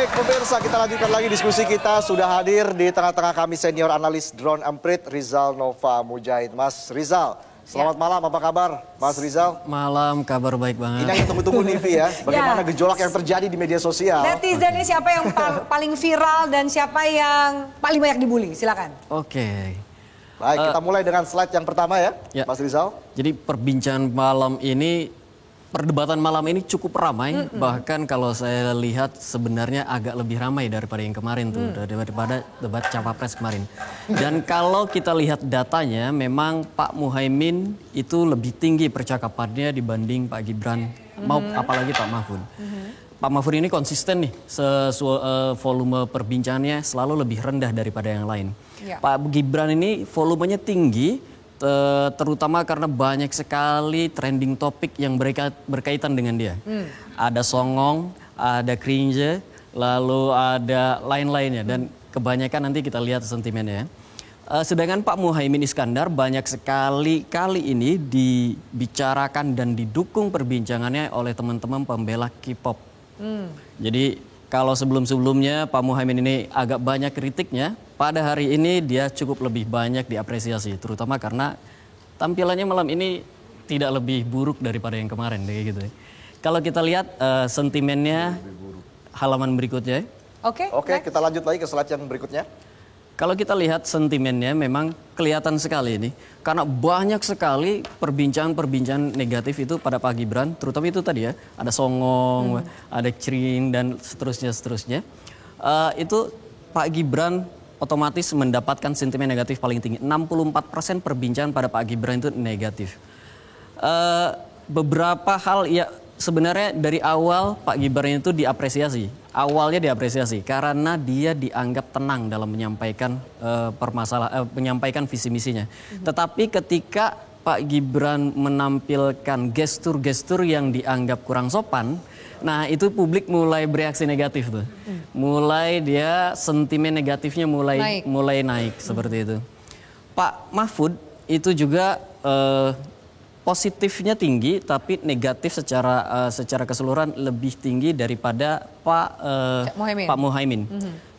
Baik pemirsa, kita lanjutkan lagi diskusi kita. Sudah hadir di tengah-tengah kami senior analis drone emprit Rizal Nova Mujahid. Mas Rizal, selamat malam, apa kabar Mas Rizal? Malam, kabar baik banget. Ini yang tunggu-tunggu Nivi ya, bagaimana gejolak yang terjadi di media sosial. Netizen ini siapa yang paling viral dan siapa yang paling banyak dibully? Silakan. Oke. Baik, kita mulai dengan slide yang pertama ya, Mas Rizal. Jadi perbincangan malam ini, perdebatan malam ini cukup ramai. Bahkan kalau saya lihat sebenarnya agak lebih ramai daripada yang kemarin tuh, daripada debat Cawapres kemarin. Dan kalau kita lihat datanya, memang Pak Muhaimin itu lebih tinggi percakapannya dibanding Pak Gibran, apalagi Pak Mahfud. Pak Mahfud ini konsisten nih, volume perbincangannya selalu lebih rendah daripada yang lain. Pak Gibran ini volumenya tinggi, terutama karena banyak sekali trending topik yang berkaitan dengan dia. Ada songong, ada cringe, lalu ada lain-lainnya, dan kebanyakan nanti kita lihat sentimennya. Sedangkan Pak Muhaimin Iskandar banyak sekali kali ini dibicarakan dan didukung perbincangannya oleh teman-teman pembela K-pop. Jadi kalau sebelum-sebelumnya Pak Muhaimin ini agak banyak kritiknya, pada hari ini dia cukup lebih banyak diapresiasi, terutama karena tampilannya malam ini tidak lebih buruk daripada yang kemarin, kayak gitu. Kalau kita lihat sentimennya halaman berikutnya. Oke, kita lanjut lagi ke slide yang berikutnya. Kalau kita lihat sentimennya memang kelihatan sekali ini, karena banyak sekali perbincangan negatif itu pada Pak Gibran, terutama itu tadi ya, ada songong, ada cering dan seterusnya. Itu Pak Gibran otomatis mendapatkan sentimen negatif paling tinggi. 64% perbincangan pada Pak Gibran itu negatif. Beberapa hal ya sebenarnya dari awal Pak Gibran itu diapresiasi. Awalnya diapresiasi karena dia dianggap tenang dalam menyampaikan menyampaikan visi misinya. Tetapi ketika Pak Gibran menampilkan gestur-gestur yang dianggap kurang sopan, nah itu publik mulai bereaksi negatif tuh. Mulai dia sentimen negatifnya mulai naik seperti itu. Pak Mahfud itu juga positifnya tinggi, tapi negatif secara keseluruhan lebih tinggi daripada Pak Muhaimin.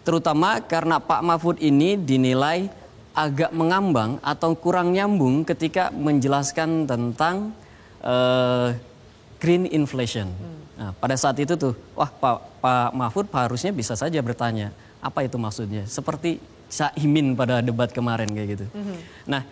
Terutama karena Pak Mahfud ini dinilai agak mengambang atau kurang nyambung ketika menjelaskan tentang green inflation. Nah, pada saat itu tuh, wah Pak Mahfud harusnya bisa saja bertanya, apa itu maksudnya? Seperti Caimin pada debat kemarin kayak gitu. Nah,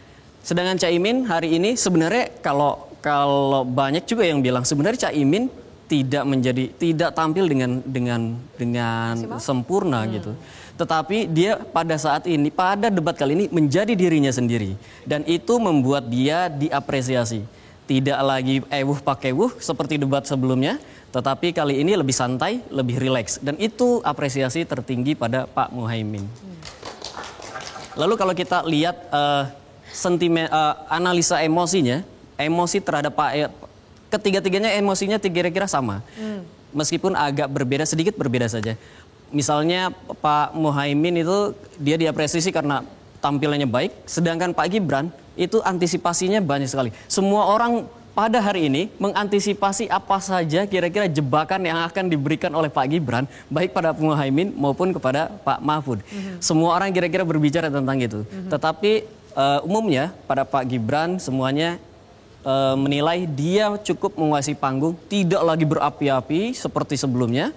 sedangkan Caimin hari ini sebenarnya kalau banyak juga yang bilang sebenarnya Caimin tidak tampil dengan sempurna gitu. Tetapi dia pada saat ini, pada debat kali ini menjadi dirinya sendiri, dan itu membuat dia diapresiasi. Tidak lagi pakai seperti debat sebelumnya, tetapi kali ini lebih santai, lebih rileks, dan itu apresiasi tertinggi pada Pak Muhaimin. Lalu kalau kita lihat analisa emosinya, emosi terhadap ketiga-tiganya emosinya kira-kira sama. Meskipun agak sedikit berbeda saja. Misalnya Pak Muhaimin itu dia diapresiasi karena tampilannya baik, sedangkan Pak Gibran itu antisipasinya banyak sekali. Semua orang pada hari ini mengantisipasi apa saja kira-kira jebakan yang akan diberikan oleh Pak Gibran, baik pada Pak Muhaimin maupun kepada Pak Mahfud. Semua orang kira-kira berbicara tentang itu. Tetapi umumnya pada Pak Gibran semuanya menilai dia cukup menguasai panggung, tidak lagi berapi-api seperti sebelumnya,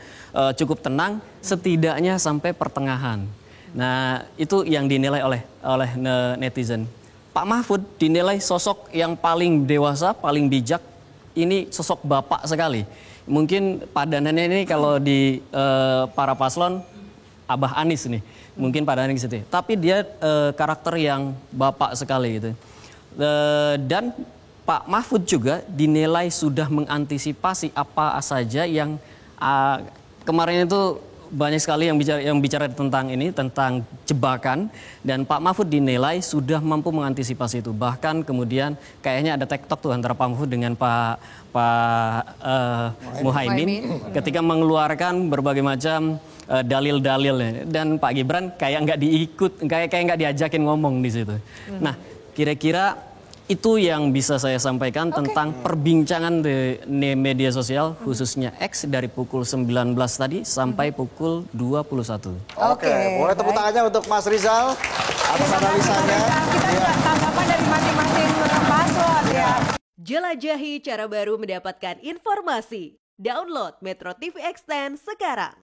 cukup tenang, setidaknya sampai pertengahan. Nah, itu yang dinilai oleh netizen. Pak Mahfud dinilai sosok yang paling dewasa, paling bijak. Ini sosok bapak sekali. Mungkin padanannya ini kalau di para paslon Abah Anies nih, mungkin padanannya gitu. Tapi dia karakter yang bapak sekali gitu. Dan Pak Mahfud juga dinilai sudah mengantisipasi apa saja yang kemarin itu banyak sekali yang bicara tentang jebakan, dan Pak Mahfud dinilai sudah mampu mengantisipasi itu. Bahkan kemudian kayaknya ada TikTok tuh antara Pak Mahfud dengan Pak Muhaimin ketika mengeluarkan berbagai macam dalil-dalilnya, dan Pak Gibran kayak nggak diajakin ngomong di situ. Nah, kira-kira Itu yang bisa saya sampaikan tentang perbincangan di media sosial, khususnya X dari pukul 19 tadi sampai pukul 21. Oke, boleh tepuk tangannya untuk Mas Rizal atas analisanya. Kita lihat tanggapan dari masing-masing paslon ya. Jelajahi cara baru mendapatkan informasi. Download Metro TV Extend sekarang.